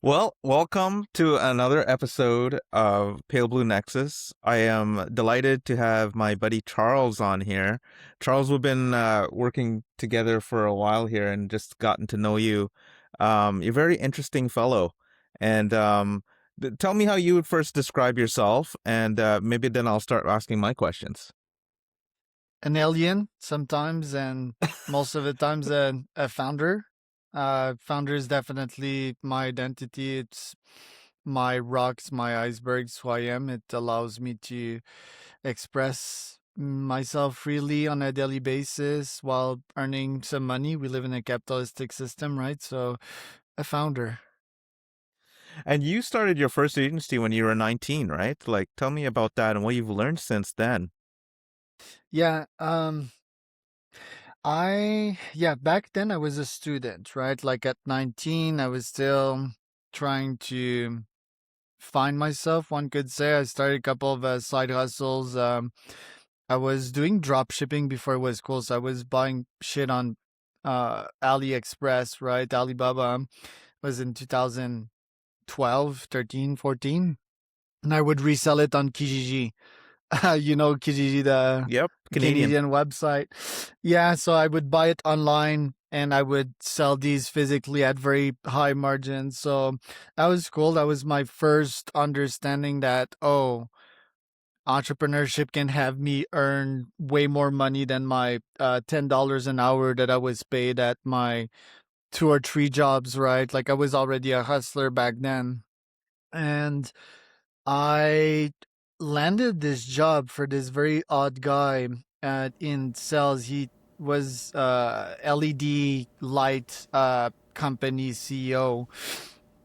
Well, welcome to another episode of Pale Blue Nexus. I am delighted to have my buddy Charles on here. Charles, we've been working together for a while here and just gotten to know you. You're a very interesting fellow. And tell me how you would first describe yourself, and maybe then I'll start asking my questions. An alien sometimes, and most of the times a founder. Founder is definitely my identity. It's my rocks, my icebergs, who I am. It allows me to express myself freely on a daily basis while earning some money. We live in a capitalistic system, right? So, a founder. And you started your first agency when you were 19, right? Like, tell me about that and what you've learned since then. Yeah. Back then I was a student, right? Like at 19, I was still trying to find myself, one could say. I started a couple of side hustles. I was doing drop shipping before it was cool. So I was buying shit on AliExpress, right? Alibaba was in 2012, 13, 14. And I would resell it on Kijiji. Kijiji, the Yep, Canadian. Canadian website. Yeah, so I would buy it online and I would sell these physically at very high margins. So that was cool. That was my first understanding that, entrepreneurship can have me earn way more money than my $10 an hour that I was paid at my two or three jobs, right? Like I was already a hustler back then. And I landed this job for this very odd guy in sales. He was LED light company CEO,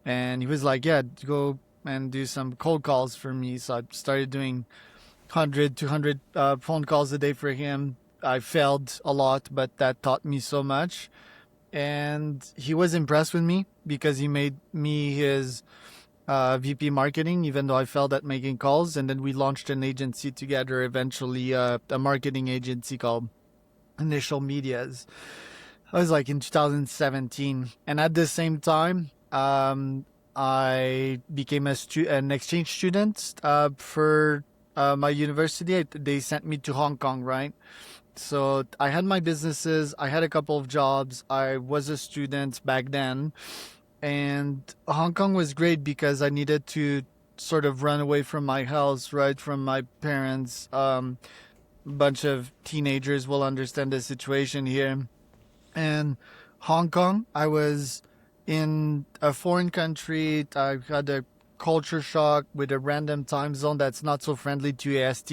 and he was like, "Yeah, go and do some cold calls for me." So I started doing 100, 200 phone calls a day for him. I failed a lot, but that taught me so much. And he was impressed with me because he made me his VP marketing, even though I failed at making calls. And then we launched an agency together, eventually a marketing agency called Initial Medias. I was like in 2017. And at the same time, I became an exchange student for my university. They sent me to Hong Kong, right? So I had my businesses, I had a couple of jobs, I was a student back then. And Hong Kong was great because I needed to sort of run away from my house, right? From my parents. Bunch of teenagers will understand the situation here. And Hong Kong, I was in a foreign country. I had a culture shock with a random time zone that's not so friendly to AST.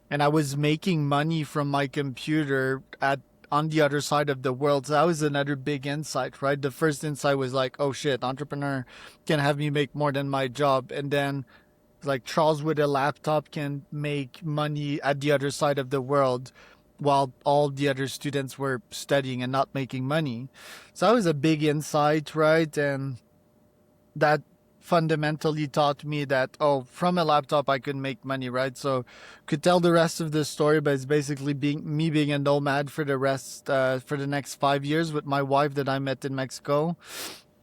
And I was making money from my computer at on the other side of the world. So that was another big insight, right? The first insight was like, oh shit, entrepreneur can have me make more than my job. And then like Charles with a laptop can make money at the other side of the world while all the other students were studying and not making money. So that was a big insight, right? And that fundamentally taught me that, from a laptop I could make money, right? So could tell the rest of the story, but it's basically being a nomad for the next 5 years with my wife that I met in Mexico,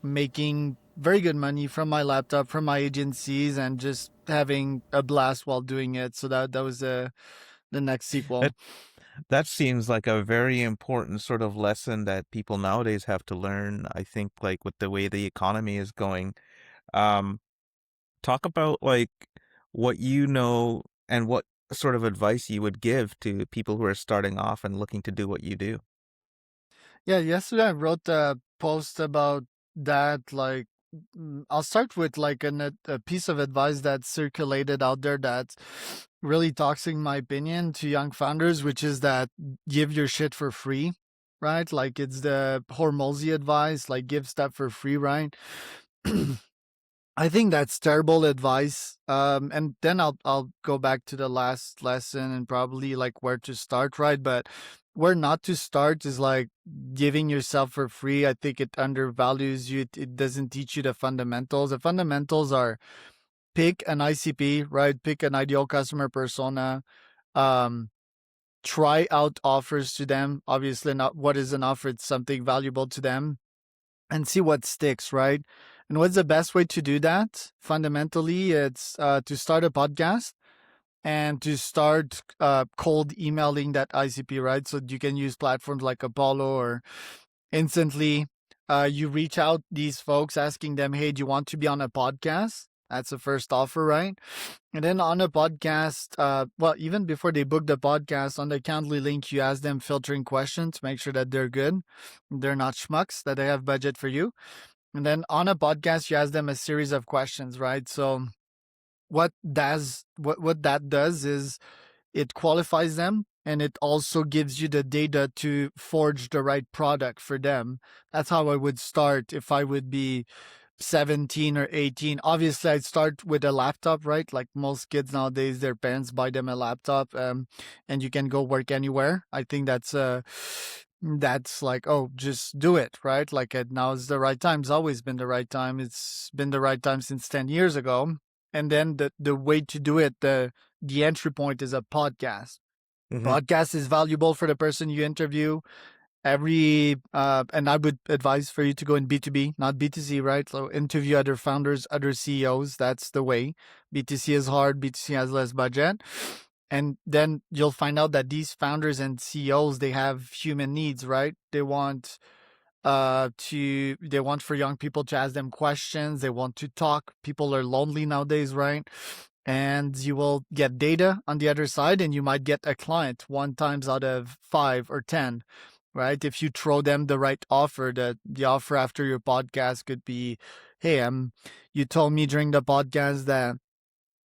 making very good money from my laptop, from my agencies, and just having a blast while doing it. So that was the next sequel. That that seems like a very important sort of lesson that people nowadays have to learn. I think like with the way the economy is going. Um, Talk about like what you know and what sort of advice you would give to people who are starting off and looking to do what you do. Yeah, yesterday I wrote a post about that. Like, I'll start with like a piece of advice that circulated out there that's really toxic, in my opinion, to young founders, which is that give your shit for free, right? Like, it's the Hormozy advice, like, give stuff for free, right? I think that's terrible advice. And then I'll go back to the last lesson and probably like where to start, right? But where not to start is like giving yourself for free. I think it undervalues you. It doesn't teach you the fundamentals. The fundamentals are pick an ICP, right? Pick an ideal customer persona. Um, Try out offers to them. Obviously, not what is an offer. It's something valuable to them, and see what sticks, right? And what's the best way to do that? Fundamentally, it's to start a podcast and to start cold emailing that ICP, right? So you can use platforms like Apollo or Instantly. You reach out these folks asking them, hey, do you want to be on a podcast? That's the first offer, right? And then on a podcast, well, even before they book the podcast, on the Calendly link, you ask them filtering questions, make sure that they're good, they're not schmucks, that they have budget for you. And then on a podcast, you ask them a series of questions, right? So what that does is it qualifies them and it also gives you the data to forge the right product for them. That's how I would start if I would be 17 or 18. Obviously, I'd start with a laptop, right? Like most kids nowadays, their parents buy them a laptop, and you can go work anywhere. I think that's like, oh, just do it, right? Like now is the right time. It's always been the right time. It's been the right time since 10 years ago. And then the way to do it, the entry point is a podcast. Hmm. Podcast is valuable for the person you interview. And I would advise for you to go in B2B, not B2C, right? So interview other founders, other CEOs. That's the way. B2C is hard. B2C has less budget. And then you'll find out that these founders and CEOs, they have human needs, right? They want for young people to ask them questions. They want to talk. People are lonely nowadays, right? And you will get data on the other side, and you might get a client 1 times out of 5 or 10, right? If you throw them the right offer, the offer after your podcast could be, hey, you told me during the podcast that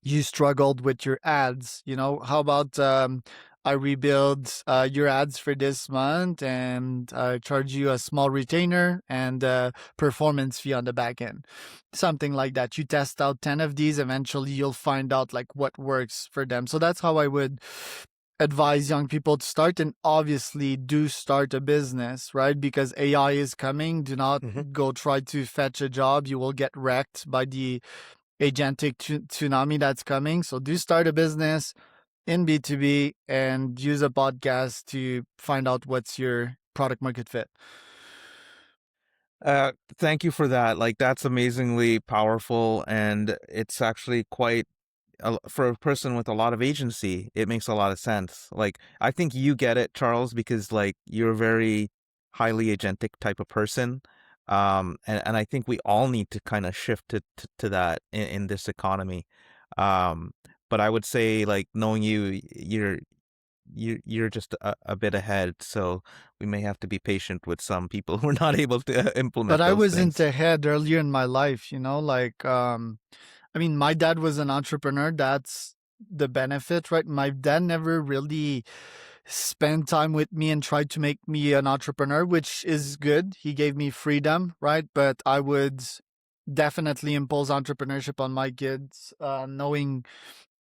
you struggled with your ads. How about I rebuild your ads for this month and charge you a small retainer and a performance fee on the back end. Something like that. You test out 10 of these, eventually you'll find out like what works for them. So that's how I would advise young people to start, and obviously do start a business, right? Because AI is coming. Do not Hmm. go try to fetch a job. You will get wrecked by the agentic tsunami that's coming. So do start a business in B2B and use a podcast to find out what's your product market fit. Thank you for that. Like, that's amazingly powerful, and it's actually quite for a person with a lot of agency, it makes a lot of sense. Like, I think you get it, Charles, because like you're a very highly agentic type of person. And I think we all need to kind of shift to that in this economy. Um, but I would say, like, knowing you, you're just a bit ahead, so we may have to be patient with some people who are not able to But implement I those wasn't things. ahead earlier in my life, like, I mean, my dad was an entrepreneur. That's the benefit, right? My dad never really spent time with me and tried to make me an entrepreneur, which is good. He gave me freedom, right? But I would definitely impose entrepreneurship on my kids, knowing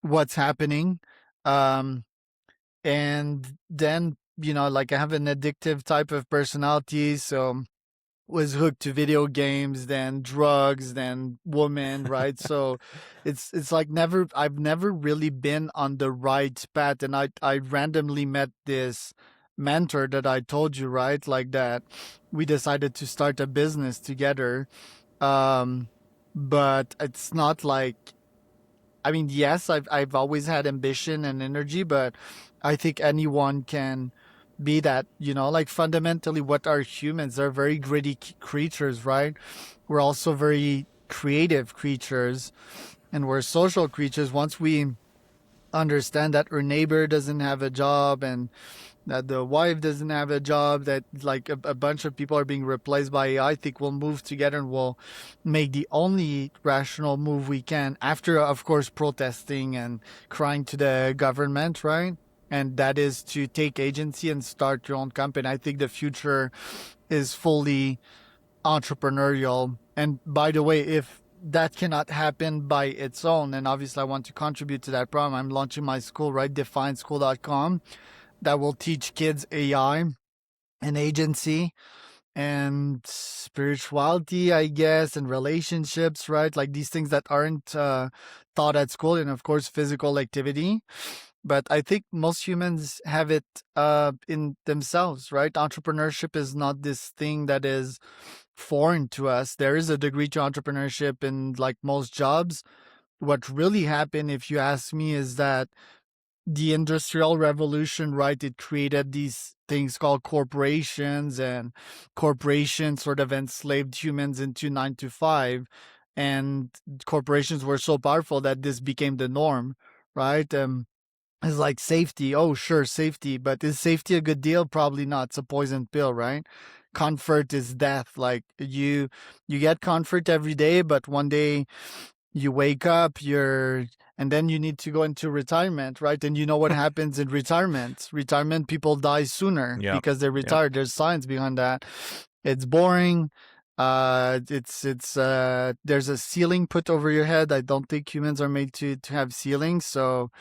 what's happening. Um, and then, like I have an addictive type of personality. So was hooked to video games, then drugs, then women, right? So it's like I've never really been on the right path. And I randomly met this mentor that I told you, right? Like that we decided to start a business together. Um but it's not like, I mean, yes, I've always had ambition and energy, but I think anyone can be that, like fundamentally what are humans? They're very gritty creatures, right? We're also very creative creatures, and we're social creatures. Once we understand that our neighbor doesn't have a job and that the wife doesn't have a job, that like a bunch of people are being replaced by AI, I think we'll move together and we'll make the only rational move we can after, of course, protesting and crying to the government, right? And that is to take agency and start your own company. I think the future is fully entrepreneurial. And by the way, if that cannot happen by its own, and obviously I want to contribute to that problem, I'm launching my school, right? defineschool.com, that will teach kids AI and agency and spirituality, I guess, and relationships, right? Like these things that aren't taught at school, and of course, physical activity. But I think most humans have it in themselves, right? Entrepreneurship is not this thing that is foreign to us. There is a degree to entrepreneurship in like most jobs. What really happened, if you ask me, is that the industrial revolution, right, it created these things called corporations, and corporations sort of enslaved humans into 9 to 5, and corporations were so powerful that this became the norm, right? It's like safety. Oh, sure, safety, but is safety a good deal? Probably not. It's a poison pill, right? Comfort is death. Like you get comfort every day, but one day you wake up, and then you need to go into retirement, right? And you know what happens in retirement. Retirement, people die sooner Yeah. because they're Yeah. retired. There's science behind that. It's boring. It's there's a ceiling put over your head. I don't think humans are made to have ceilings. So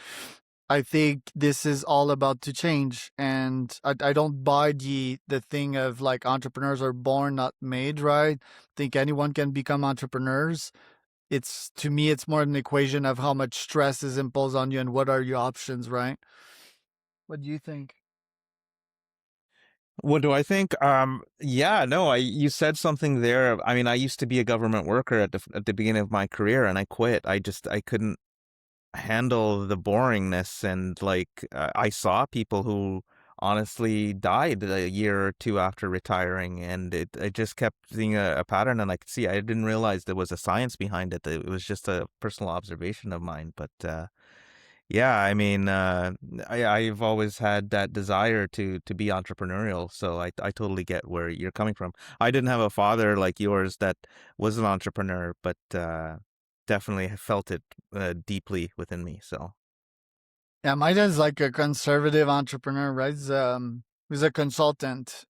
I think this is all about to change. And I don't buy the thing of like entrepreneurs are born, not made, right? I think anyone can become entrepreneurs. It's, to me, it's more an equation of how much stress is imposed on you and what are your options, right? What do you think? What do I think? Yeah, no, you said something there. I mean, I used to be a government worker at the beginning of my career, and I quit. I couldn't handle the boringness, and like I saw people who honestly died a year or two after retiring, and I just kept seeing a pattern, and I could see I didn't realize there was a science behind it. It was just a personal observation of mine, but yeah, I mean, I've always had that desire to be entrepreneurial, so I totally get where you're coming from. I didn't have a father like yours that was an entrepreneur, but definitely have felt it deeply within me. So, Yeah, my dad's like a conservative entrepreneur, right? He's a consultant.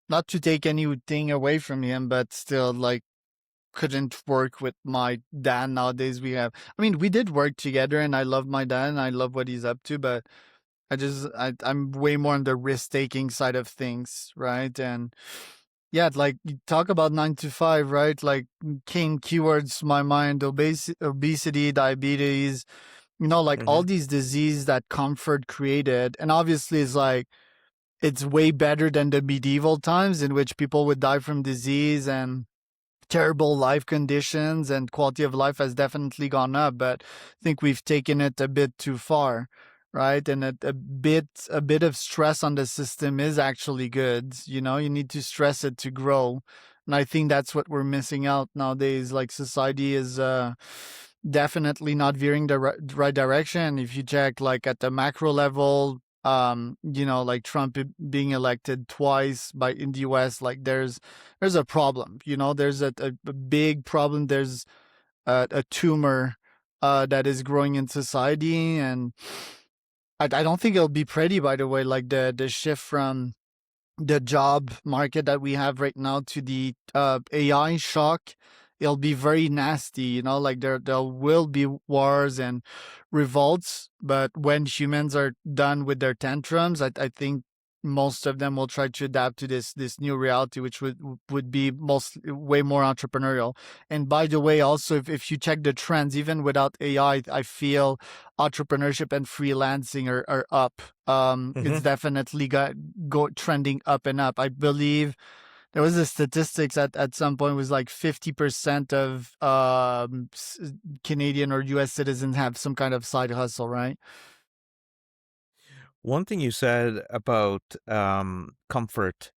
Not to take anything away from him, but still, like, couldn't work with my dad nowadays. I mean, we did work together, and I love my dad, and I love what he's up to, but I'm way more on the risk taking side of things, right? And yeah, like you talk about 9 to 5, right? Like came keywords to my mind: obesity, diabetes, like all hmm these diseases that comfort created. And obviously, it's like it's way better than the medieval times in which people would die from disease and terrible life conditions, and quality of life has definitely gone up, but I think we've taken it a bit too far, right? And a bit of stress on the system is actually good. You need to stress it to grow. And I think that's what we're missing out nowadays. Like society is definitely not veering the right direction. If you check like at the macro level, like Trump being elected twice in the US, like there's a problem. There's a big problem. There's a tumor that is growing in society, and I don't think it'll be pretty. By the way, like the shift from the job market that we have right now to the AI shock, it'll be very nasty. Like there will be wars and revolts, but when humans are done with their tantrums, I think most of them will try to adapt to this new reality, which would be way more entrepreneurial. And by the way, also if you check the trends, even without AI, I feel entrepreneurship and freelancing are up. It's hmm definitely go trending up and up. I believe there was a statistics at some point was like 50% of Canadian or US citizens have some kind of side hustle, right? One thing you said about comfort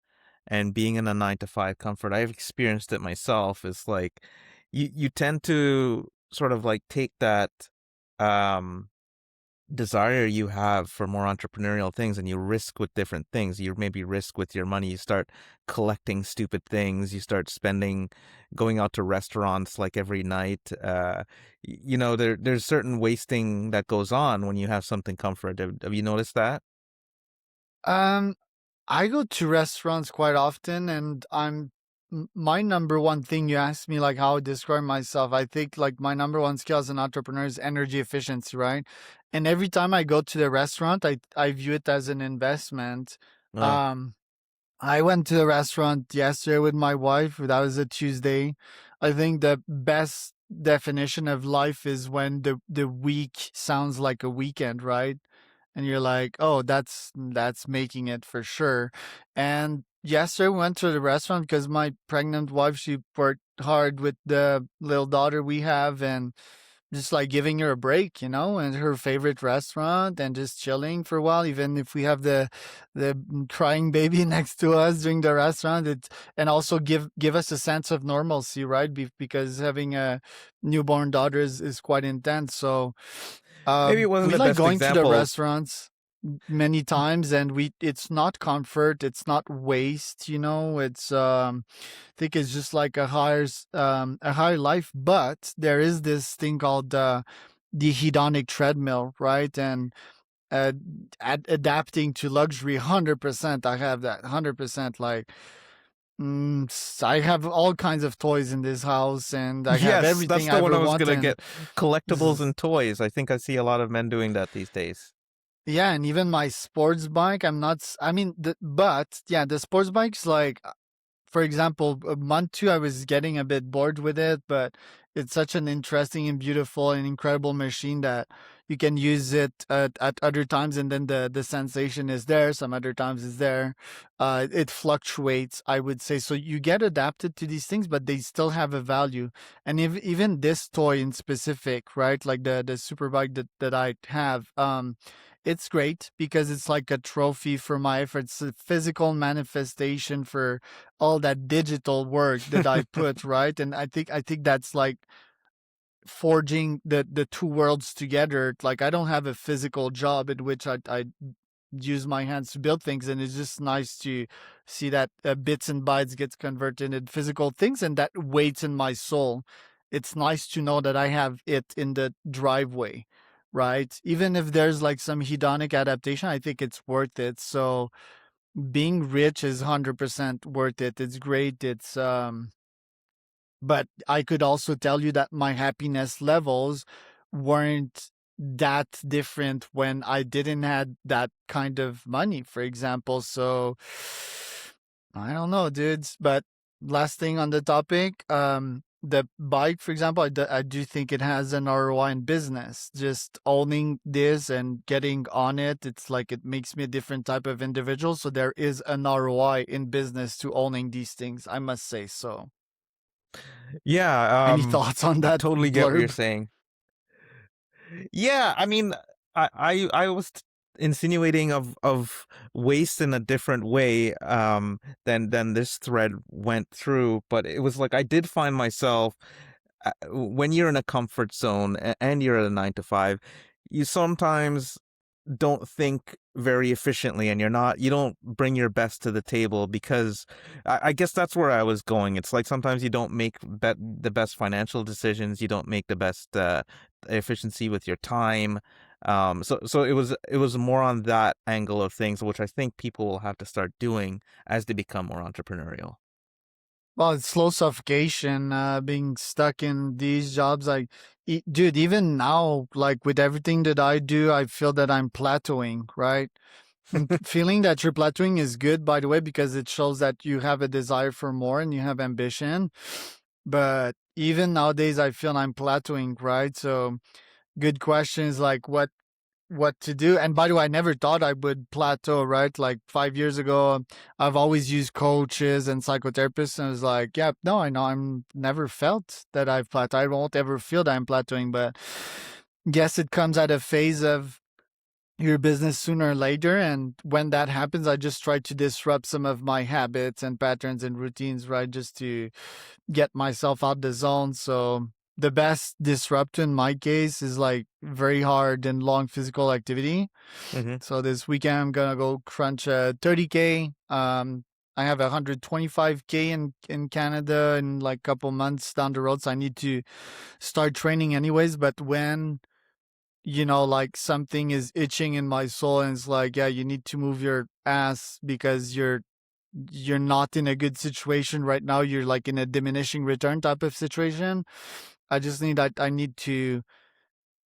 and being in a 9 to 5 comfort, I've experienced it myself. Is like you tend to sort of like take that um desire you have for more entrepreneurial things, and you risk with different things. You maybe risk with your money. You start collecting stupid things. You start spending, going out to restaurants like every night. There's certain wasting that goes on when you have something comfort. Have you noticed that? Um, I go to restaurants quite often, and my number one thing, you asked me like how I describe myself. I think like my number one skill as an entrepreneur is energy efficiency, right? And every time I go to the restaurant, I view it as an investment. Oh, Um, I went to the restaurant yesterday with my wife. That was a Tuesday. I think the best definition of life is when the week sounds like a weekend, right? and you're like, oh, that's making it for sure. And yesterday we went to the restaurant because my pregnant wife, she worked hard with the little daughter we have, and just like giving her a break, and her favorite restaurant, and just chilling for a while, even if we have the crying baby next to us during the restaurant. And also give us a sense of normalcy, right? Because having a newborn daughter is quite intense. So Maybe it wasn't we the like best going to the example. restaurants many times, and it's not comfort, it's not waste, it's I think it's just like a higher life. But there is this thing called the hedonic treadmill, right? And uh, adapting to luxury, 100%. I have that 100%. Like, I have all kinds of toys in this house, and I have Yes, that's everything I the one ever I was want. gonna And get. Collectibles and toys. I think I see a lot of men doing that these days. yeah, and even my sports bike, I'm not. I mean, but yeah, the sports bike's like, for example, a month two, I was getting a bit bored with it, but it's such an interesting and beautiful and incredible machine that you can use it at other times, and then the sensation is there. Some other times is there. It fluctuates, I would say. So you get adapted to these things, but they still have a value. And if even this toy in specific, right, like the super bike that I have, it's great because it's like a trophy for my efforts, a physical manifestation for all that digital work that I put, right? And I think that's like forging the two worlds together. Like, I don't have a physical job in which I use my hands to build things, and it's just nice to see that bits and bytes gets converted into physical things, and that waits in my soul. It's nice to know that I have it in the driveway, right? Even if there's like some hedonic adaptation, I think it's worth it. So being rich is 100% worth it. It's great. But I could also tell you that my happiness levels weren't that different when I didn't had that kind of money, for example. So I don't know, dudes. But last thing on the topic, the bike, for example, I do think it has an ROI in business. Just owning this and getting on it, it's like it makes me a different type of individual. So there is an ROI in business to owning these things, I must say so. Yeah, Any thoughts on I that totally get what you're blurb? saying. Yeah, I mean, I was insinuating of waste in a different way than this thread went through, but it was like I did find myself when you're in a comfort zone and you're at a 9 to 5, you sometimes don't think very efficiently, and you don't bring your best to the table because I guess that's where I was going. It's like sometimes you don't make the best financial decisions, you don't make the best efficiency with your time. So it was more on that angle of things, which I think people will have to start doing as they become more entrepreneurial. Well, it's slow suffocation, being stuck in these jobs. Like, dude, even now, like with everything that I do, I feel that I'm plateauing, right? And feeling that you're plateauing is good, by the way, because it shows that you have a desire for more and you have ambition. But even nowadays, I feel I'm plateauing, right? So, good questions like what to do. And by the way, I never thought I would plateau, right? Like 5 years ago, I've always used coaches and psychotherapists, and I was like, yeah, no, I know I'm never felt that I've plateaued. I won't ever feel that I'm plateauing, but guess it comes at a phase of your business sooner or later. And when that happens, I just try to disrupt some of my habits and patterns and routines, right? Just to get myself out the zone. So the best disrupt in my case is like very hard and long physical activity. Hmm. So this weekend I'm gonna go crunch 30K. I have 125K in Canada in like a couple months down the road, so I need to start training anyways. But when like something is itching in my soul and it's like, yeah, you need to move your ass because you're not in a good situation right now. You're like in a diminishing return type of situation. I need to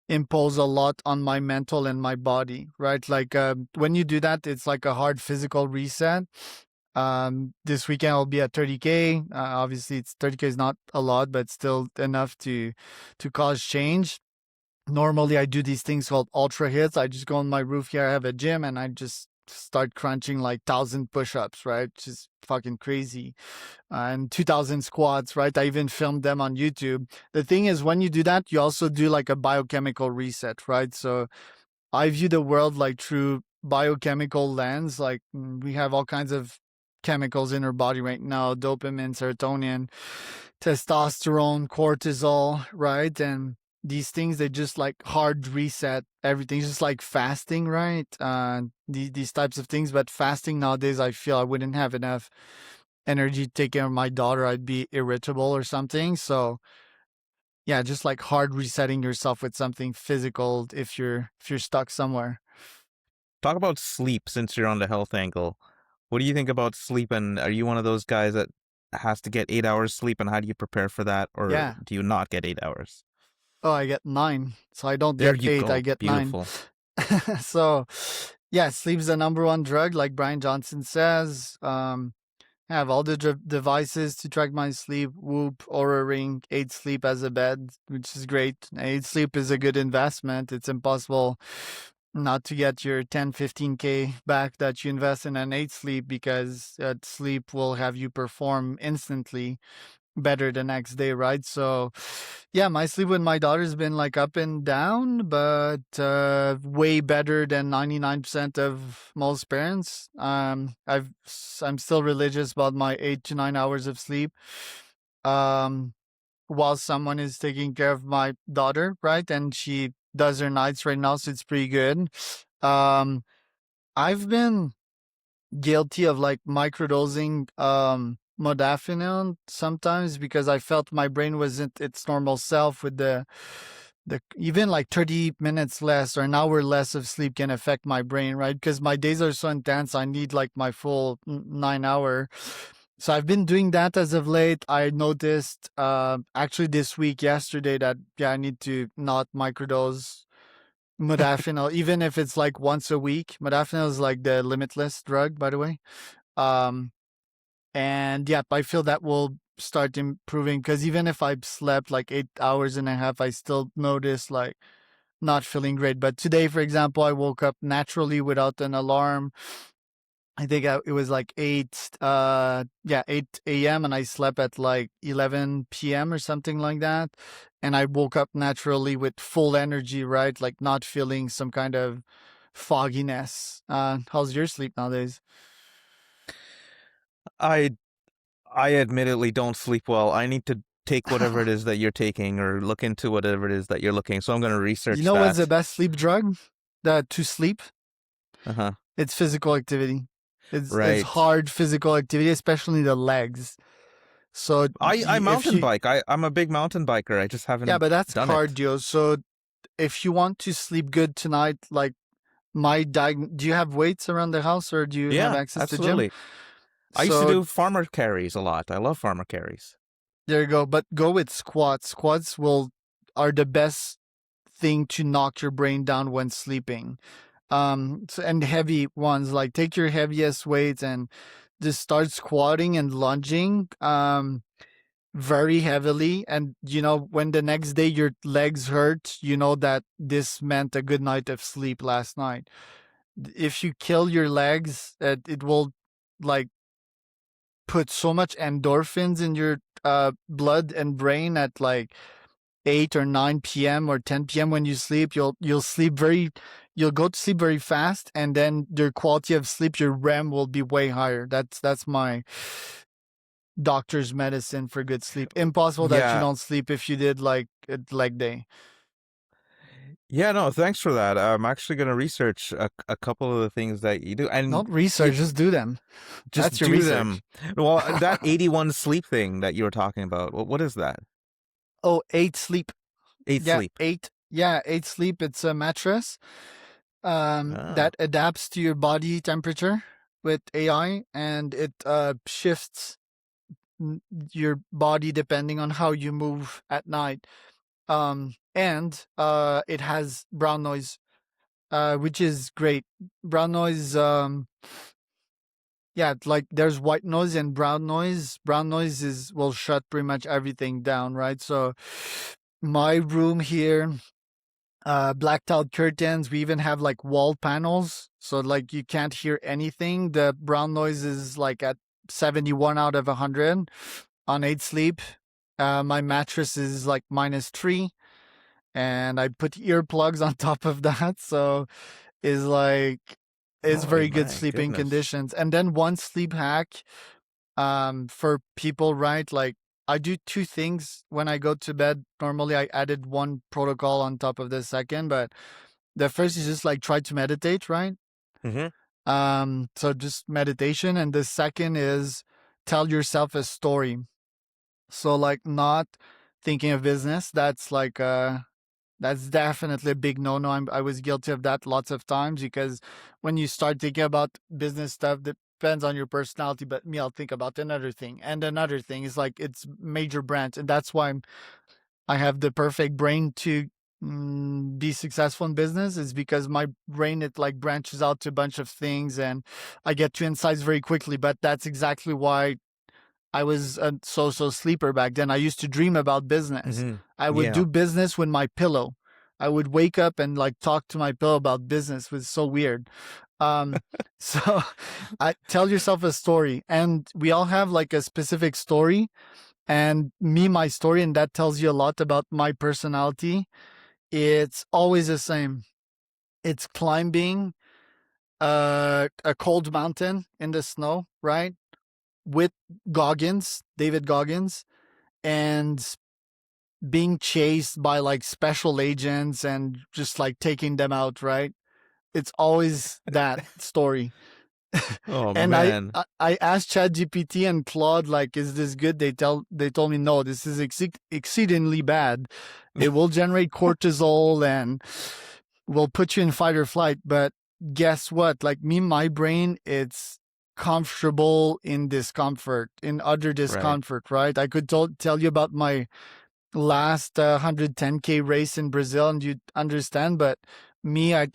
impose a lot on my mental and my body, right? Like when you do that, it's like a hard physical reset. This weekend I'll be at 30K. Obviously, it's 30K is not a lot, but still enough to cause change. Normally I do these things called ultra hits. I just go on my roof here. I have a gym and I just start crunching like 1,000 push-ups, right? Which is fucking crazy. And 2,000 squats, right? I even filmed them on YouTube. The thing is, when you do that, you also do like a biochemical reset, right? So I view the world like through biochemical lens. Like we have all kinds of chemicals in our body right now: dopamine, serotonin, testosterone, cortisol, right? And these things, they just like hard reset everything. It's just like fasting, right? These types of things. But fasting nowadays, I feel I wouldn't have enough energy to take care of my daughter. I'd be irritable or something. So yeah, just like hard resetting yourself with something physical if you're stuck somewhere. Talk about sleep since you're on the health angle. What do you think about sleep? And are you one of those guys that has to get 8 hours sleep? And how do you prepare for that? Or Yeah. do you not get 8 hours? Oh, I get 9. So I don't There get you 8, I go. get 9. Beautiful. So yeah, sleep's the number one drug, like Brian Johnson says. I have all the devices to track my sleep: Whoop, Aura Ring, 8 Sleep as a bed, which is great. 8 Sleep is a good investment. It's impossible not to get your 10, 15K back that you invest in an 8 Sleep, because sleep will have you perform instantly better the next day, right? So yeah, my sleep with my daughter's been like up and down, but way better than 99% of most parents. I'm still religious about my 8 to 9 hours of sleep, um while someone is taking care of my daughter, right? And she does her nights right now, so it's pretty good. um I've been guilty of like microdosing modafinil sometimes, because I felt my brain wasn't its normal self with the even like 30 minutes less or an hour less of sleep can affect my brain, right? Because my days are so intense, I need like my full 9 hour. So I've been doing that as of late. I noticed actually this week, yesterday, that yeah, I need to not microdose modafinil, even if it's like once a week. Modafinil is like the limitless drug, by the way. Um, and yeah, I feel that will start improving, because even if I've slept like 8 hours and a half, I still notice like not feeling great. But today, for example, I woke up naturally without an alarm. I think it was like 8 a.m. and I slept at like 11 p.m. or something like that. And I woke up naturally with full energy, right? Like not feeling some kind of fogginess. How's your sleep nowadays? I I admittedly don't sleep well. I need to take whatever it is that you're taking or look into whatever it is that you're looking. So I'm going to You research know what's the that. best sleep drug? That to sleep? Uh-huh. It's physical activity. It's Right. hard physical activity, especially the legs. So I if mountain you bike. I'm a big mountain biker. I just yeah, haven't but that's done it. cardio. So if you want to sleep good tonight, like do you have weights around the house, or do you have Yeah, access to gym? absolutely. I used to So do farmer carries a lot. I love farmer carries. there you go. But go with squats. Squats will are the best thing to knock your brain down when sleeping. And heavy ones, like take your heaviest weights and just start squatting and lunging very heavily. And when the next day your legs hurt, you know that this meant a good night of sleep last night. If you kill your legs, it will like put so much endorphins in your blood and brain at like 8 or 9 p.m. or 10 p.m. when you sleep. You'll go to sleep very fast, and then your quality of sleep, your REM, will be way higher. That's my doctor's medicine for good sleep. Impossible that you Yeah. don't sleep if you did like a leg day. Yeah, no, thanks for that. I'm actually going to research a couple of the things that you do and Not research, just do them. just That's your do research. them. Well, that 81 sleep thing that you were talking about, what is that? Oh, 8 sleep. 8 Yeah, sleep. 8. Yeah, 8 sleep. It's a mattress Oh. that adapts to your body temperature with AI, and it shifts your body depending on how you move at night. And it has brown noise, which is great. Brown noise, yeah, like there's white noise and brown noise. Brown noise will shut pretty much everything down, right? So my room here, blacked out curtains. We even have like wall panels, so like you can't hear anything. The brown noise is like at 71 out of 100 on 8 sleep. My mattress is like -3, and I put earplugs on top of that, so is like it's Oh very good my sleeping goodness. conditions. And then one sleep hack for people, right? Like I do two things when I go to bed. Normally I added one protocol on top of the second, but the first is just like try to meditate, right? Hmm. So just meditation, and the second is tell yourself a story. So like not thinking of business. That's definitely a big no-no. I was guilty of that lots of times, because when you start thinking about business stuff, that depends on your personality. But me, I'll think about another thing, and another thing is like it's major branch, and that's why I have the perfect brain to be successful in business. Is because my brain, it like branches out to a bunch of things, and I get to insights very quickly. But that's exactly why I was a so sleeper back then. I used to dream about business. Hmm. I would Yeah. do business with my pillow. I would wake up and like talk to my pillow about business. It was so weird. Um, so I tell yourself a story, and we all have like a specific story, and me, my story, and that tells you a lot about my personality. It's always the same. It's climbing a cold mountain in the snow, right? With David Goggins, and being chased by like special agents and just like taking them out, right? It's always that story. Oh And man. I asked ChatGPT and Claude, like, is this good? They told me no, this is exceedingly bad. It will generate cortisol and will put you in fight or flight. But guess what? Like me, my brain, it's comfortable in discomfort, in utter Right. discomfort, right? I could tell you about my last 110K race in Brazil, and you'd understand. But me, I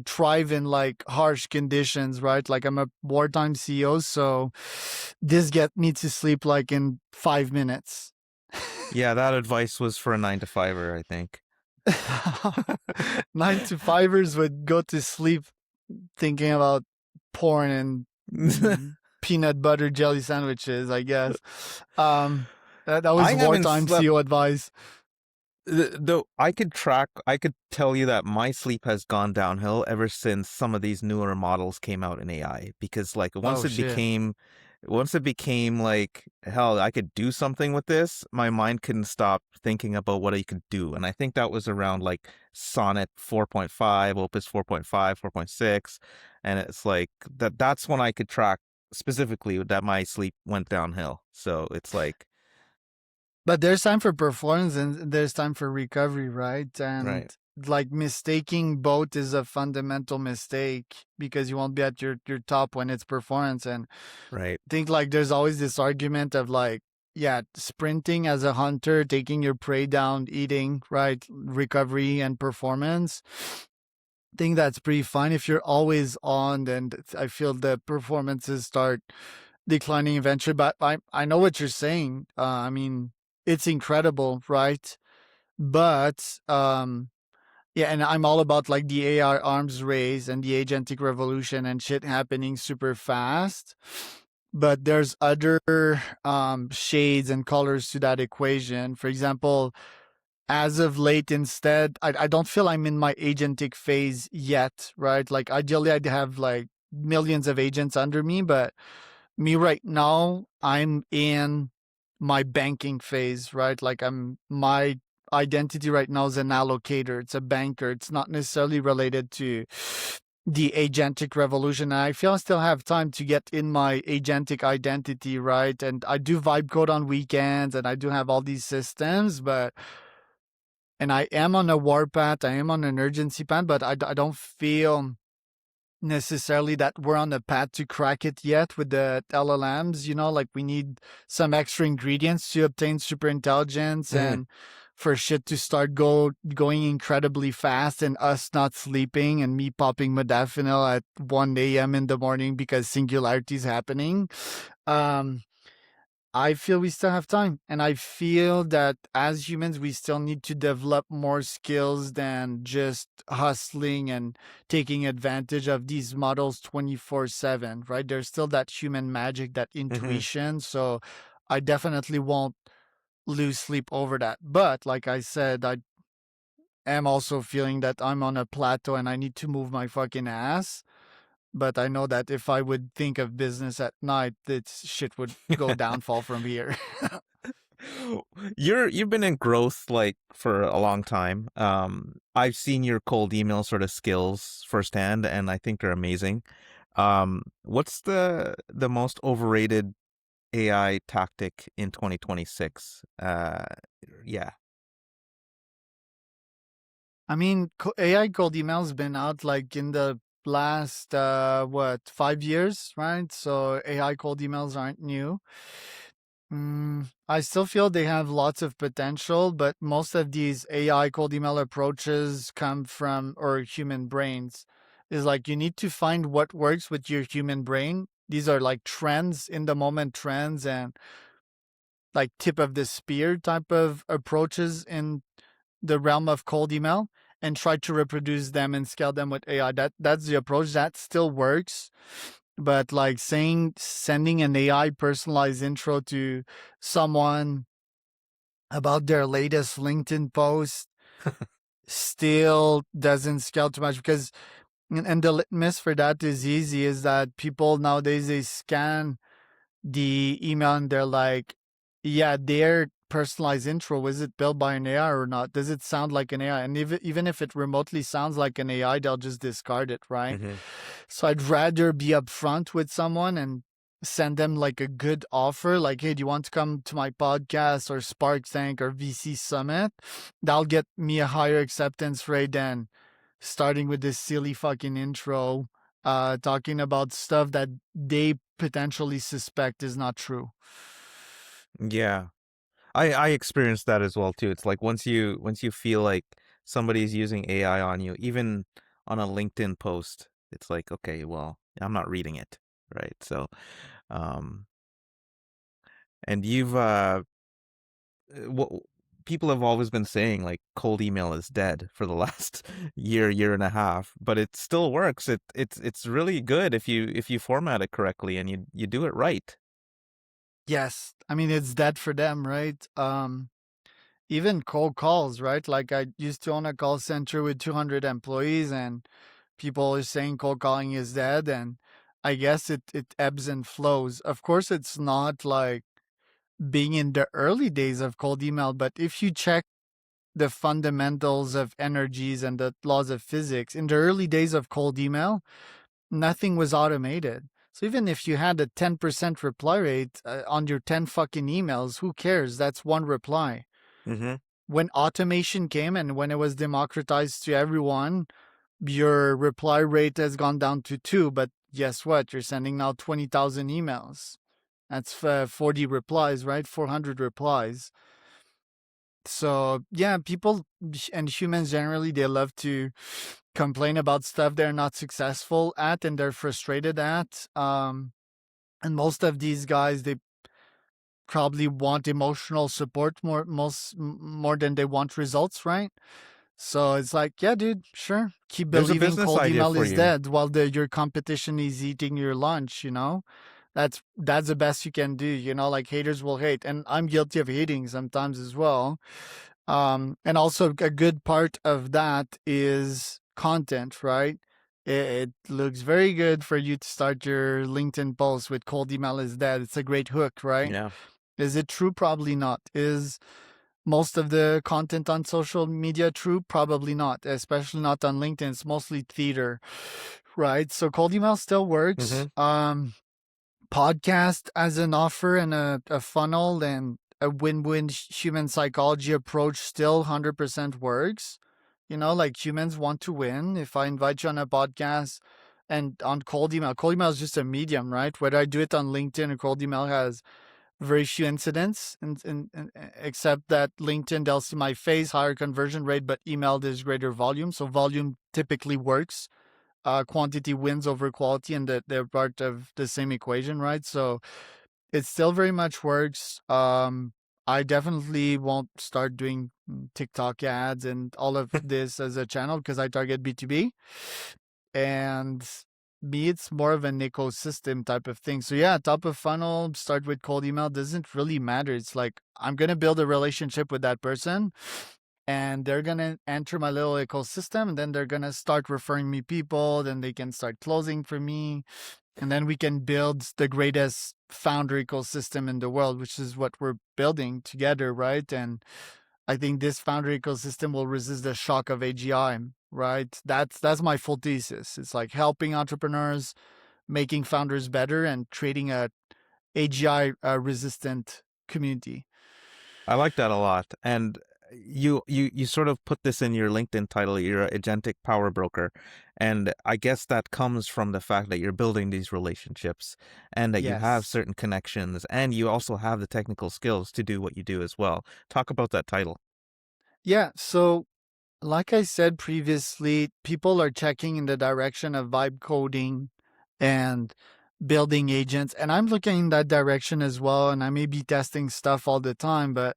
thrive in like harsh conditions, right? Like I'm a wartime CEO, so this get me to sleep like in 5 minutes. Yeah, that advice was for a 9 to 5er, I think. 9 to 5ers would go to sleep thinking about porn and peanut butter jelly sandwiches, I guess. Um, that I was haven't wartime slept. CEO advice. Though I could tell you that my sleep has gone downhill ever since some of these newer models came out in AI. Because like Oh shit. once it became like, hell, I could do something with this, my mind couldn't stop thinking about what I could do. And I think that was around like Sonnet 4.5, Opus 4.5, 4.6. And it's like that's when I could track specifically that my sleep went downhill. So it's like, But there's time for performance and there's time for recovery, right? And right, like mistaking both is a fundamental mistake, because you won't be at your top when it's performance. And right. I think like there's always this argument of like, yeah, sprinting as a hunter, taking your prey down, eating, right? Recovery and performance. I think that's pretty fine. If you're always on, then I feel the performances start declining eventually. But I know what you're saying. I mean, it's incredible, right? But yeah, and I'm all about like the AR arms race and the agentic revolution and shit happening super fast. But there's other shades and colors to that equation. For example, as of late, instead, I don't feel I'm in my agentic phase yet, right? Like ideally I'd have like millions of agents under me, but me right now, I'm in my banking phase, right? Like my identity right now is an allocator. It's a banker. It's not necessarily related to the agentic revolution. And I feel I still have time to get in my agentic identity, right? And I do vibe code on weekends, and I do have all these systems, and I am on a warpath. I am on an urgency path, but I don't feel necessarily that we're on the path to crack it yet with the LLMs. Like we need some extra ingredients to obtain super intelligence, Mhm. and for shit to start going incredibly fast, and us not sleeping, and me popping modafinil at 1 a.m. in the morning because singularity is happening. Um, I feel we still have time. And I feel that as humans, we still need to develop more skills than just hustling and taking advantage of these models 24/7, right? There's still that human magic, that Hmm. intuition. So I definitely won't lose sleep over that. But like I said, I am also feeling that I'm on a plateau and I need to move my fucking ass. But I know that if I would think of business at night, that shit would go downfall from here. You've been in growth like for a long time. I've seen your cold email sort of skills firsthand, and I think they're amazing. What's the most overrated AI tactic in 2026? Yeah. I mean, AI cold email's been out like in the last what 5 years, right? So AI cold emails aren't new. I still feel they have lots of potential, but most of these AI cold email approaches come from or human brains. Is like you need to find what works with your human brain. These are like trends in the moment trends and like tip of the spear type of approaches in the realm of cold email and try to reproduce them and scale them with AI. That's the approach that still works. But like sending an AI personalized intro to someone about their latest LinkedIn post still doesn't scale too much because and the litmus for that is easy is that people nowadays they scan the email and they're like, yeah, their personalized intro, was it built by an AI or not? Does it sound like an AI? And even if it remotely sounds like an AI, they'll just discard it, right? Hmm. So I'd rather be upfront with someone and send them like a good offer, like, hey, do you want to come to my podcast or Spark Tank or VC Summit? That'll get me a higher acceptance rate than starting with this silly fucking intro, talking about stuff that they potentially suspect is not true. Yeah. I experienced that as well too. It's like once you feel like somebody's using AI on you, even on a LinkedIn post, it's like, okay, well, I'm not reading it, right? So, um, and what people have always been saying like cold email is dead for the last year and a half, but it still works. It's really good if you format it correctly and you do it right. Yes, I mean it's dead for them, right? Even cold calls, right? Like I used to own a call center with 200 employees, and people are saying cold calling is dead, and I guess it ebbs and flows. Of course, it's not like being in the early days of cold email, but if you check the fundamentals of energies and the laws of physics. In the early days of cold email, nothing was automated. So even if you had a 10% reply rate on your 10 fucking emails, who cares? That's one reply. Mm-hmm. When automation came and when it was democratized to everyone, your reply rate has gone down to 2. But guess what? You're sending now 20,000 emails. That's 40 replies, right? 400 replies. So yeah, people and humans generally they love to complain about stuff they're not successful at and they're frustrated at. And most of these guys they probably want emotional support more than they want results, right? So it's like, yeah, dude, sure. Keep There's a believing business cold idea email for is you. dead while your competition is eating your lunch, you know? That's the best you can do, you know, like haters will hate. And I'm guilty of hating sometimes as well. And also a good part of that is content, right? It looks very good for you to start your LinkedIn post with cold email is dead. It's a great hook, right? Yeah. Is it true? Probably not. Is most of the content on social media true? Probably not, especially not on LinkedIn. It's mostly theater, right? So cold email still Mm-hmm. works. Podcast as an offer and a funnel and a win-win human psychology approach still 100% works. You know, like humans want to win. If I invite you on a podcast and on cold email is just a medium, right? Whether I do it on LinkedIn or cold email has very few incidents, and except that LinkedIn they'll see my face, higher conversion rate, but email there's greater volume. So volume typically works. Quantity wins over quality, and they're part of the same equation, right? So It still very much works. I definitely won't start doing TikTok ads and all of this as a channel because I target B2B. And me, it's more of an ecosystem type of thing. So yeah, top of funnel, start with cold email doesn't really matter. It's like I'm gonna build a relationship with that person and they're gonna enter my little ecosystem and then they're gonna start referring me people, then they can start closing for me. And then we can build the greatest founder ecosystem in the world, which is what we're building together, right? And I think this founder ecosystem will resist the shock of AGI, right? That's my full thesis. It's like helping entrepreneurs, making founders better, and creating a AGI resistant community. I like that a lot. And you sort of put this in your LinkedIn title, you're a agentic power broker. And I guess that comes from the fact that you're building these relationships and that you have Yes. certain connections and you also have the technical skills to do what you do as well. Talk about that title. Yeah. So like I said previously, people are checking in the direction of vibe coding and building agents. And I'm looking in that direction as well. And I may be testing stuff all the time, but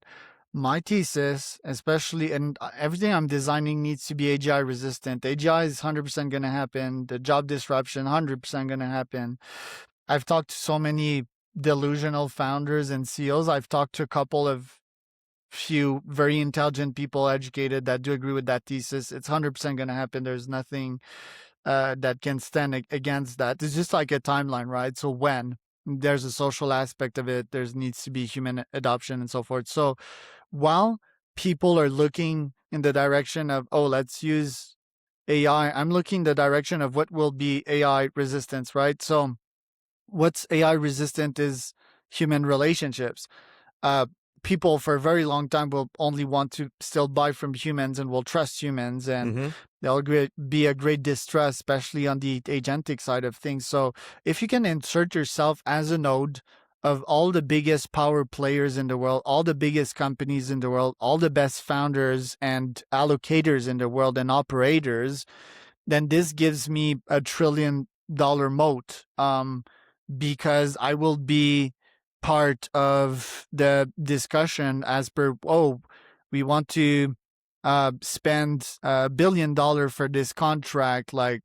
my thesis, especially, and everything I'm designing needs to be AGI resistant. AGI is 100% going to happen. The job disruption, 100% going to happen. I've talked to so many delusional founders and CEOs. I've talked to a couple of few very intelligent people, educated, that do agree with that thesis. It's 100% going to happen. There's nothing that can stand against that. It's just like a timeline, right? So when there's a social aspect of it, there needs to be human adoption and so forth. So while people are looking in the direction of, oh, let's use AI, I'm looking the direction of what will be AI resistance, right? So what's AI resistant is human relationships. uh, People for a very long time will only want to still buy from humans and will trust humans, and Mm-hmm. there'll be a great distrust, especially on the agentic side of things. So if you can insert yourself as a node of all the biggest power players in the world, all the biggest companies in the world, all the best founders and allocators in the world and operators, then this gives me $1 trillion moat, because I will be part of the discussion as per, oh, we want to spend $1 billion for this contract. Like,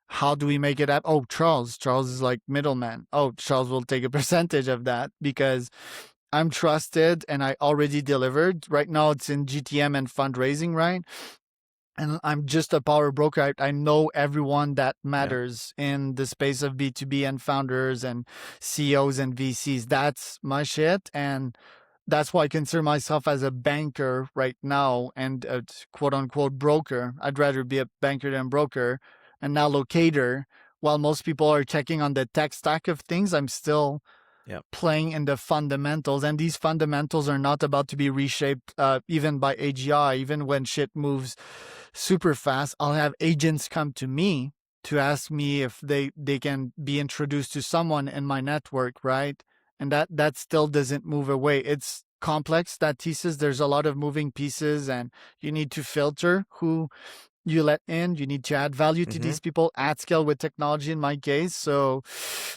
how do we make it up? Oh, Charles is like middleman. Oh, Charles will take a percentage of that because I'm trusted and I already delivered. Right now it's in GTM and fundraising, right? And I'm just a power broker. I know everyone that Yeah. matters in the space of B2B and founders and CEOs and VCs. That's my shit. And that's why I consider myself as a banker right now and a quote unquote broker. I'd rather be a banker than broker. And now locator. While most people are checking on the tech stack of things, I'm still Yeah. playing in the fundamentals, and these fundamentals are not about to be reshaped even by AGI. Even when shit moves super fast, I'll have agents come to me to ask me if they can be introduced to someone in my network, right? And that still doesn't move away. It's complex, that thesis. There's a lot of moving pieces, and you need to filter who you let in. You need to add value to Mm-hmm. these people at scale with technology in my case. So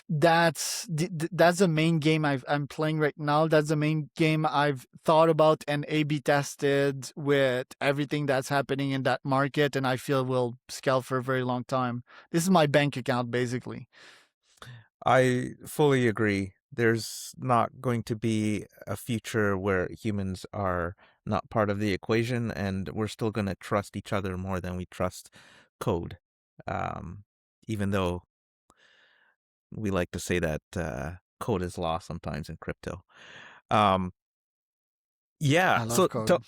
that's the main game I'm playing right now. That's the main game I've thought about and A/B tested with everything that's happening in that market, and I feel will scale for a very long time. This is my bank account, basically. I fully agree. There's not going to be a future where humans are not part of the equation, and we're still going to trust each other more than we trust code. Um, Even though we like to say that code is law sometimes in crypto. Um, yeah. I love code.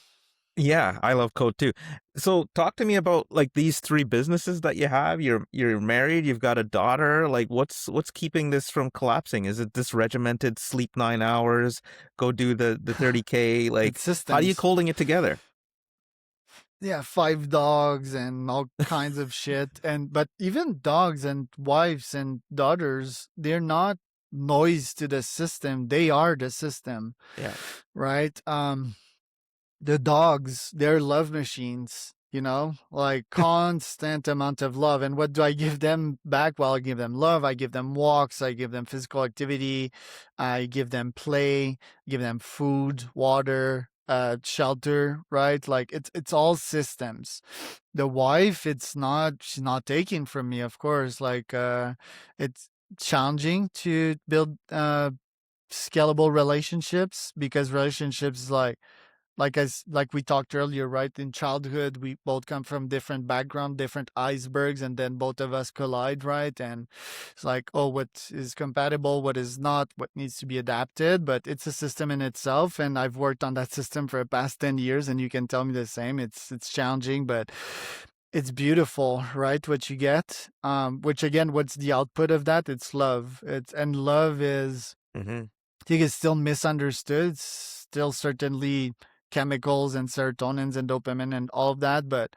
Yeah, I love code too. So talk to me about like these three businesses that you have. You're married, you've got a daughter. Like what's keeping this from collapsing? Is it this regimented sleep 9 hours, go do the 30K? Like It's how are you systems. holding it together? Yeah, 5 dogs and all kinds of shit. And but even dogs and wives and daughters, they're not noise to the system. They are the system, Yeah. right? The dogs, they're love machines. like constant amount of love. And what do I give them back? Well, I give them love. I give them walks. I give them physical activity. I give them play, give them food, water, shelter, right? Like it's all systems. The wife, she's not taking from me, of course. Like, it's challenging to build, scalable relationships, because relationships, like we talked earlier, right? In childhood, we both come from different background, different icebergs, and then both of us collide, right? And it's like, oh, what is compatible, what is not, what needs to be adapted. But it's a system in itself, and I've worked on that system for the past 10 years, and you can tell me the same. It's challenging, but it's beautiful, right? What you get. Which again, what's the output of that? It's love. And love is, Mm-hmm. I think, it's still misunderstood. It's still certainly chemicals and serotonins and dopamine and all of that, but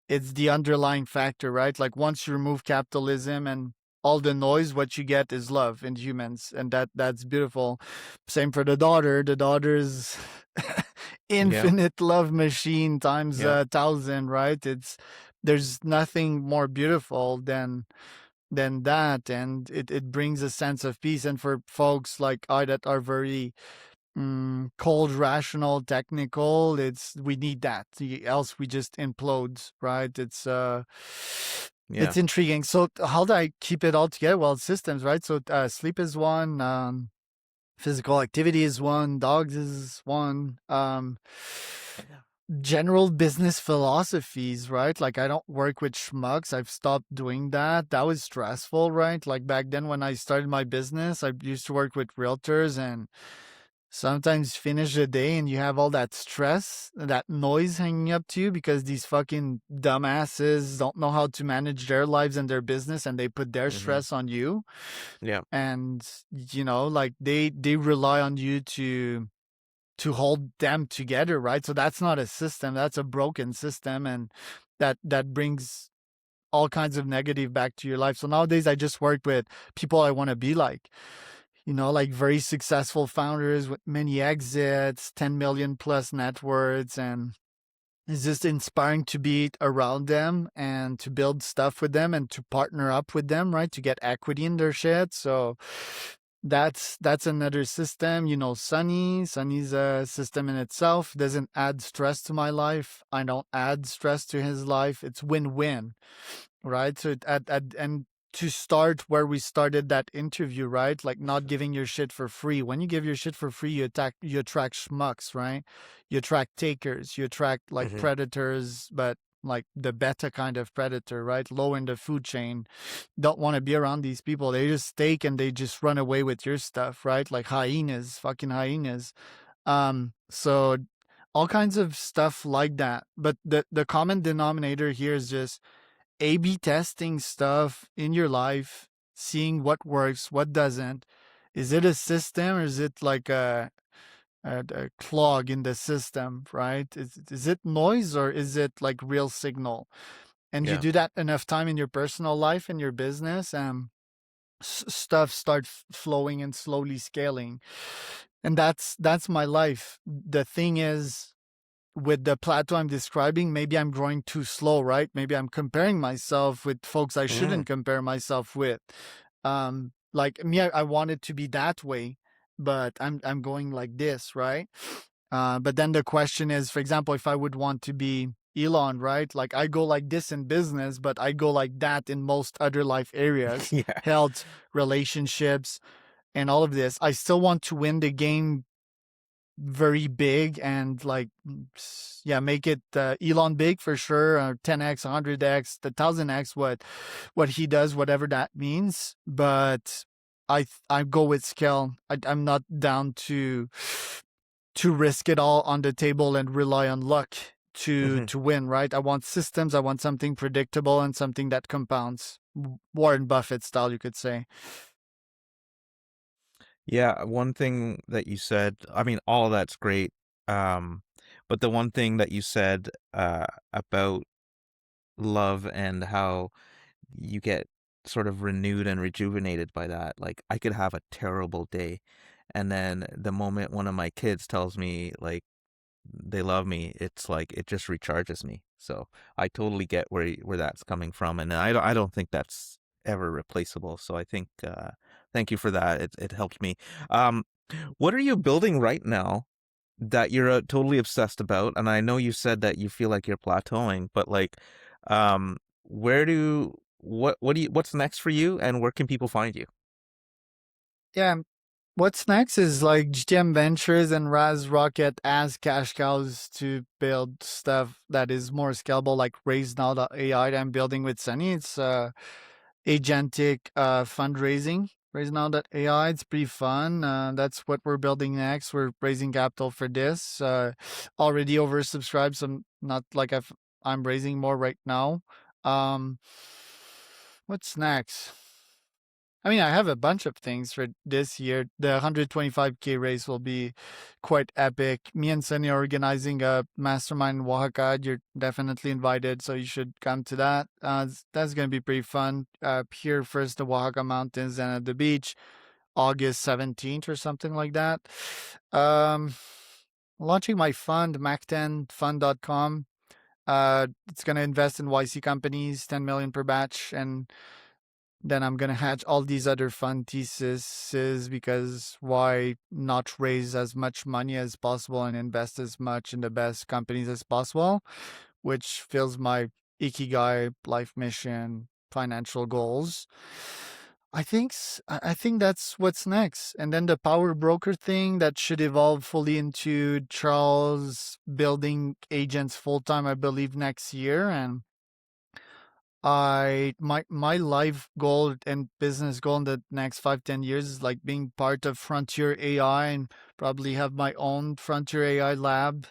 it's the underlying factor, right? Like, once you remove capitalism and all the noise, what you get is love in humans, and that's beautiful. Same for the daughter. The daughter's Yeah. infinite love machine times Yeah. 1,000, right? There's nothing more beautiful than that, and it brings a sense of peace. And for folks like I that are very, cold, rational, technical, we need that. Else we just implode, right? Yeah. It's intriguing. So how do I keep it all together? Well, it's systems, right? So sleep is one, physical activity is one, dogs is one, general business philosophies, right? Like, I don't work with schmucks. I've stopped doing that. That was stressful, right? Like, back then when I started my business, I used to work with realtors, and sometimes finish the day and you have all that stress, that noise hanging up to you, because these fucking dumbasses don't know how to manage their lives and their business, and they put their Mm-hmm. stress on you. Yeah. And like, they rely on you to hold them together, right? So that's not a system, that's a broken system, and that brings all kinds of negative back to your life. So nowadays I just work with people I want to be like, like very successful founders with many exits, 10 million plus net worths, and it's just inspiring to be around them and to build stuff with them and to partner up with them, right? To get equity in their shit. So that's another system. Sunny's a system in itself. Doesn't add stress to my life. I don't add stress to his life. It's win-win, right? So and to start where we started that interview, right? Like, not giving your shit for free. When you give your shit for free, you attract schmucks, right? You attract takers, you attract like Mm-hmm. predators, but like the beta kind of predator, right? Low in the food chain. Don't want to be around these people. They just take and they just run away with your stuff, right? Like hyenas, fucking hyenas. So all kinds of stuff like that. But the common denominator here is just A/B testing stuff in your life, seeing what works, what doesn't. Is it a system, or is it like a clog in the system, right? Is it noise, or is it like real signal? And you Yeah. do that enough time in your personal life and your business, and stuff start flowing and slowly scaling. And that's my life. The thing is, with the plateau I'm describing, maybe I'm growing too slow, right? Maybe I'm comparing myself with folks I Mm-hmm. shouldn't compare myself with. Like me, I want it to be that way, but I'm going like this, right? But then the question is, for example, if I would want to be Elon, right? Like, I go like this in business, but I go like that in most other life areas, Yeah. health, relationships, and all of this. I still want to win the game very big, and like, yeah, make it Elon big for sure, 10x, 100x, the 1000x, what he does, whatever that means. But I go with scale. I'm not down to risk it all on the table and rely on luck to Mm-hmm. to win, right? I want systems, I want something predictable and something that compounds. Warren Buffett style, you could say. Yeah, one thing that you said, I mean, all of that's great. Um, but the one thing that you said about love and how you get sort of renewed and rejuvenated by that. Like, I could have a terrible day, and then the moment one of my kids tells me like they love me, it's like it just recharges me. So I totally get where that's coming from, and I don't think that's ever replaceable. So I think thank you for that. It helped me. Um, what are you building right now that you're totally obsessed about? And I know you said that you feel like you're plateauing, but like, where do what do you what's next for you, and where can people find you? Yeah. What's next is like GTM Ventures and Raz Rocket as cash cows to build stuff that is more scalable, like RaiseNow.ai that I'm building with Sunny. It's agentic fundraising. RaiseNow.ai. It's pretty fun. That's what we're building next. We're raising capital for this. Already oversubscribed, so not like I'm raising more right now. Um, what's next? I mean, I have a bunch of things for this year. The 125K race will be quite epic. Me and Sunny are organizing a mastermind in Oaxaca. You're definitely invited, so you should come to that. That's going to be pretty fun. Here first, the Oaxaca mountains and at the beach, August 17th or something like that. Um, Launching my fund, mac10fund.com. It's going to invest in YC companies, 10 million per batch, and then I'm gonna hatch all these other fun theses because why not raise as much money as possible and invest as much in the best companies as possible, which fills my ikigai life mission, financial goals. I think that's what's next, and then the power broker thing that should evolve fully into Charles building agents full time, I believe, next year, and my life goal and business goal in the next 5-10 years is like being part of Frontier AI and probably have my own Frontier AI lab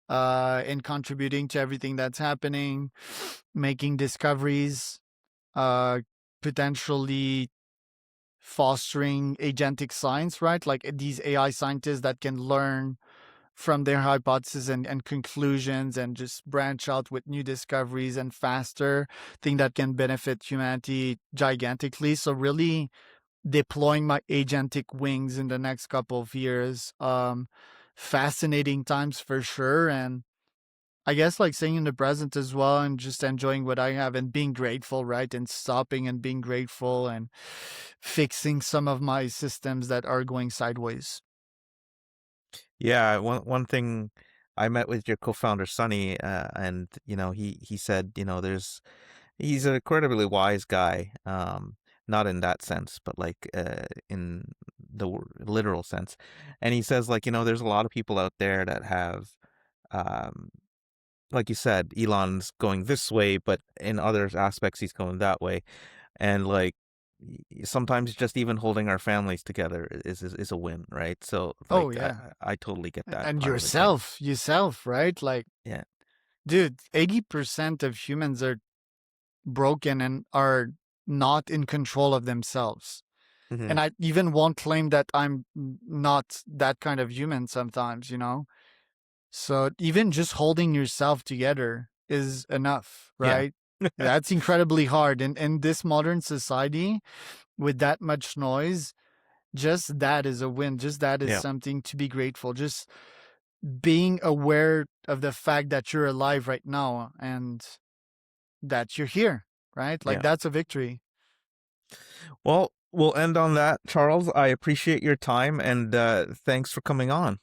and contributing to everything that's happening, making discoveries, uh potentially fostering agentic science, right? Like these AI scientists that can learn from their hypotheses and conclusions and just branch out with new discoveries and faster thing that can benefit humanity gigantically. So really deploying my agentic wings in the next couple of years. Fascinating times for sure. And I guess like staying in the present as well and just enjoying what I have and being grateful, right? And stopping and being grateful and fixing some of my systems that are going sideways. Yeah, one thing, I met with your co-founder Sunny, and he said, he's an incredibly wise guy, not in that sense, but like in the literal sense. And he says, like, there's a lot of people out there that have, um, like you said, Elon's going this way, but in other aspects he's going that way. And like sometimes just even holding our families together is a win, right? So like Oh yeah. I totally get that And part of it too. yourself, right? Like, Yeah. dude, 80% of humans are broken and are not in control of themselves. Hmm. And I even won't claim that I'm not that kind of human sometimes, So even just holding yourself together is enough, Yeah. right? That's incredibly hard. And in this modern society, with that much noise, just that is a win. Just that is Yeah. something to be grateful. Just being aware of the fact that you're alive right now and that you're here, right? Like Yeah. that's a victory. Well, we'll end on that, Charles. I appreciate your time, and thanks for coming on.